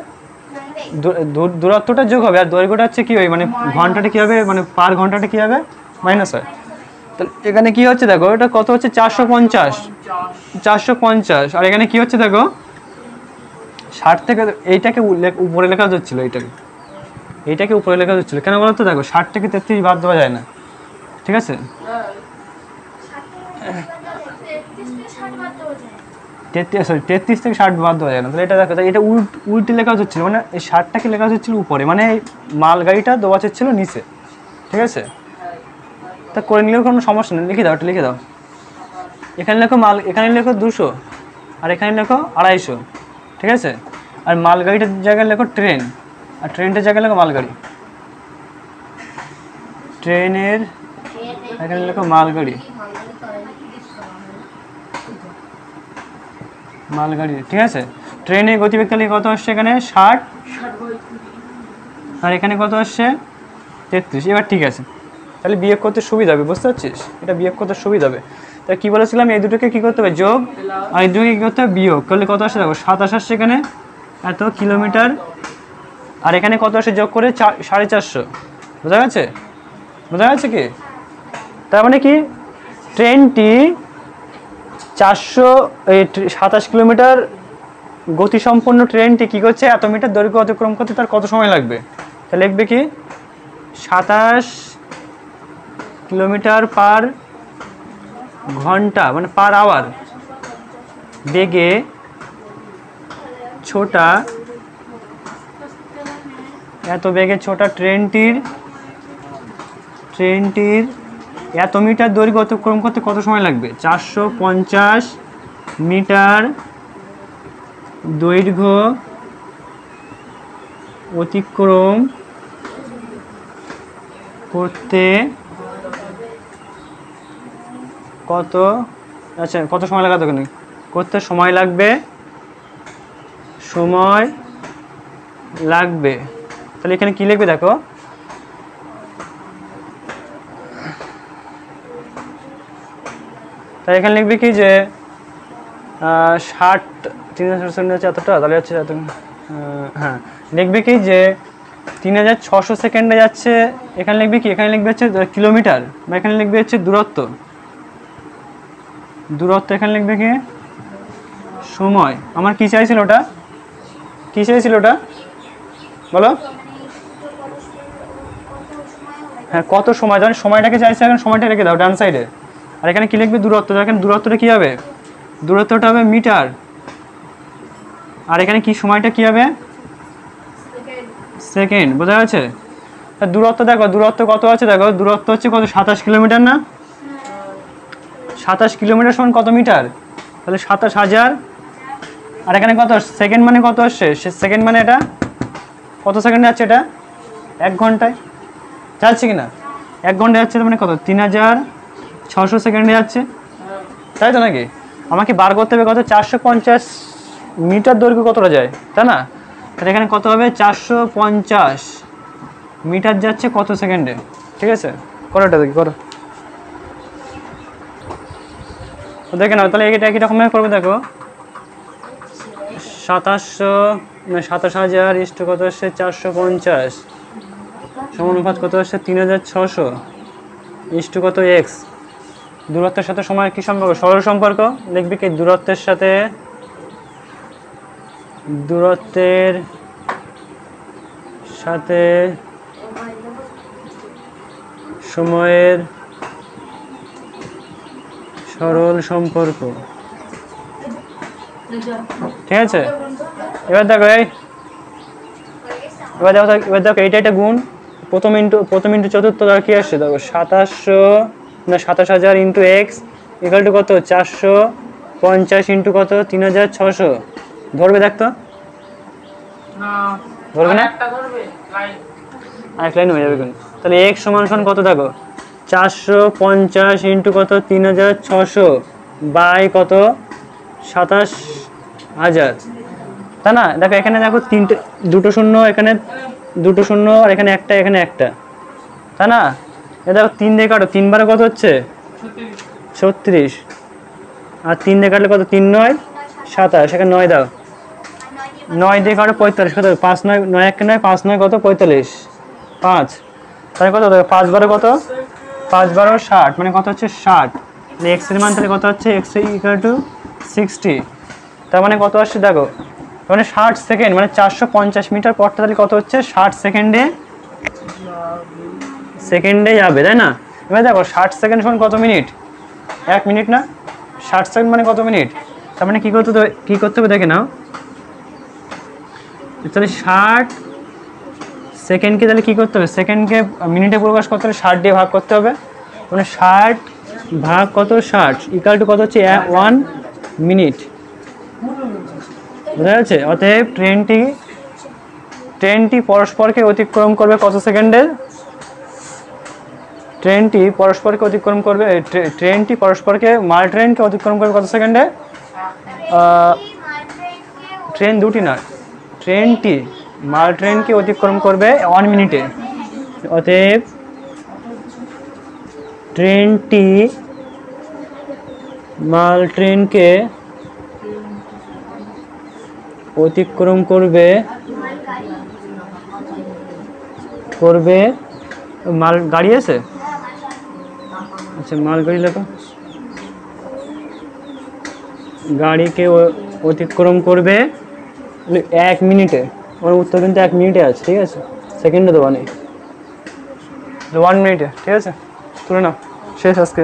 দূরত্বটা যোগ হবে, আর দৈর্ঘ্যটা হচ্ছে কি হয়, মানে ঘন্টাটা কি হবে, মানে পার ঘন্টাটা কি হবে, মাইনাস হয়। তো এখানে কি হচ্ছে দেখো, এটা কত হচ্ছে 450, আর এখানে কি হচ্ছে দেখো 60 থেকে এইটাকে উপরে লেখা যাচ্ছিল, এইটাকে উপরে লেখা যাচ্ছিল কেন বলতো, দেখো 60 থেকে 33 বাদ দেওয়া যায় না, ঠিক আছে। 33 থেকে 60 বাদ দেওয়া যায় না, তাহলে এটা দেখো এটা উল্টে লেখা হচ্ছিল, মানে এই 60টাকে লেখা হচ্ছিল উপরে, মানে মালগাড়িটা দোবাচের ছিল নিচে, ঠিক আছে। তা করে নিলেও কোনো সমস্যা নেই, লিখে দাও, এটা লিখে দাও। এখানে লেখো এখানে লেখো 200, আর এখানে লেখো 250, ঠিক আছে। আর মালগাড়িটার জায়গায় লেখো ট্রেন, আর ট্রেনটার জায়গায় লেখো মালগাড়ি। ট্রেনের এখানে লেখো মালগাড়ি, মালগাড়ি, ঠিক আছে। ট্রেনের গতিবেগ তাহলে কত আসছে এখানে 60, আর এখানে কত আসছে 33। এবার ঠিক আছে, তাহলে বিয়োগ করতে সুবিধা হবে, বুঝতে পারছিস, এটা বিয়োগ করতে সুবিধা হবে। তাই কী বলেছিলাম, এই দুটোকে কী করতে হবে যোগ, আর এই দুটোকে কী করতে হবে বিয়োগ করলে কত আসছে দেখো 27 আসছে এখানে এত কিলোমিটার, আর এখানে কত আসে যোগ করে 450, বোঝা গেছে, বোঝা গেছে কি। তার মানে কি ট্রেনটি 427 কিলোমিটার গতিসম্পন্ন ট্রেনটি কী করছে, এত মিটার দৈর্ঘ্য অতিক্রম করতে তার কত সময় লাগবে। তাহলে লিখবে কি 27 কিলোমিটার পার ঘন্টা, মানে পার আওয়ার বেগে ছোটা, এত বেগে ছোটা ট্রেনটির এত মিটার দৈর্ঘ্য অতিক্রম করতে কত সময় লাগবে। 450 মিটার দৈর্ঘ্য অতিক্রম করতে কত, আচ্ছা কত সময় লাগাতে ওখানে করতে সময় লাগবে, তাহলে এখানে কি লিখবে দেখো, তাই এখানে লিখবে কি যে 60 300 হচ্ছে এতটা, তাহলে হচ্ছে হ্যাঁ লিখবে কি যে 3600 সেকেন্ডে যাচ্ছে, এখানে লিখবে কি, এখানে লিখবে হচ্ছে কিলোমিটার, বা এখানে লিখবে হচ্ছে দূরত্ব, এখানে লিখবে কি সময়। আমার কি চাইছিল ওটা, কি চাইছিল ওটা বলো, হ্যাঁ কত সময়, যখন সময়টাকে চাইছে এখন সময়টা রেখে দাও ডান সাইডে, আর এখানে কি লিখবে দূরত্ব, দেখেন দূরত্বটা কী হবে, দূরত্বটা হবে মিটার, আর এখানে কি সময়টা কী হবে সেকেন্ড, বোঝা গেছে। দূরত্ব দেখো, দূরত্ব কত আছে দেখো, দূরত্ব হচ্ছে কত 27 কিলোমিটার না, 27 কিলোমিটার সমান কত মিটার, তাহলে 27,000, আর এখানে কত সেকেন্ড মানে কত আসছে, সেকেন্ড মানে এটা কত সেকেন্ডে যাচ্ছে, এটা 1 ঘন্টায় যাচ্ছে কিনা, 1 ঘন্টায় যাচ্ছে, মানে কত 3600 সেকেন্ডে যাচ্ছে, তাই তো নাকি। আমাকে বার করতে হবে কত 450 মিটার দৈর্ঘ্য কতটা যায়, তাই না। তাহলে এখানে কত হবে 450 মিটার যাচ্ছে কত সেকেন্ডে, ঠিক আছে। করো এটা দেখি, করো দেখে নাও, তাহলে এটা একই রকমভাবে করবে দেখো 27,000 ইষ্ট কত আসছে 450 সমানুপাত কত আসছে 3600 ইষ্ট কত এক্স, দূরত্বের সাথে সময় কি সম্পর্ক, সরল সম্পর্ক, লিখবি কি দূরত্বের সাথে সময়ের সরল সম্পর্ক, ঠিক আছে। এবার দেখো এবার দেখো এইটা একটা গুণ, প্রথম ইন্টু চতুর্থ দ্বারা কি আসছে দেখো 27,000 ইন্টু এক্স ইকুয়াল টু কত 450 ইন্টু কত 3600, ধরবে দেখতো, ধরবে না, আরেক লাইন হয়ে যাবে, তাহলে এক্স সমান কত দেখো 450 ইন্টু কত 3600 বাই কত 27,000, তাই না। দেখো এখানে দেখো দুটো শূন্য, এখানে দুটো শূন্য, আর এখানে একটা, তাই না। দেখো 3 দিয়ে কাটো, 3 বারে কত হচ্ছে 36, আর 3 দিয়ে কাটলে কত 3 9 27, এখানে 9 দাও, 9 দিয়ে কাটো 45, কত 5 9 9 1 9 5 9 কত 45 5, তাহলে কত 5 বারে কত 5 বারো 60, মানে কত হচ্ছে 60, এক্স এর মান তাহলে কত হচ্ছে এক্স ইকুয়াল টু 60, তার মানে কত আসছে দেখো, মানে 60 সেকেন্ড, মানে 450 মিটার পরটা তাহলে কত হচ্ছে 60 সেকেন্ডে যাবে, তাই না। এবার দেখো 60 সেকেন্ড সমান কত মিনিট, 1 মিনিট না, 60 সেকেন্ড মানে কত মিনিট, তার মানে কি করতে হবে দেখে নাও, তাহলে 60 সেকেন্ডকে তাহলে কি করতে হবে, সেকেন্ডকে মিনিটে প্রকাশ করতে হলে 60 দিয়ে ভাগ করতে হবে, মানে 60 ভাগ কত 60 ইকুয়াল টু কত হচ্ছে 1 মিনিট। বুঝা যাচ্ছে? অতএব ট্রেনটি পরস্পরকে অতিক্রম করবে কত সেকেন্ডে, ট্রেনটি পরস্পরকে অতিক্রম করবে, ট্রেনটি পরস্পরকে মাল ট্রেনকে অতিক্রম করবে কত সেকেন্ডে, ট্রেন দুটি না, ট্রেনটি মাল ট্রেনকে অতিক্রম করবে 1 মিনিটে। অতএব ট্রেনটি মাল ট্রেনকে অতিক্রম করবে মাল গাড়ি আছে, আচ্ছা মাল গাড়ি লেখো, গাড়িকে অতিক্রম করবে 1 মিনিটে। আমার উত্তর কিন্তু 1 মিনিটে আছে, ঠিক আছে, সেকেন্ডে দেওয়া নেই, 1 মিনিটে, ঠিক আছে, তুলে নাও, শেষ আজকে।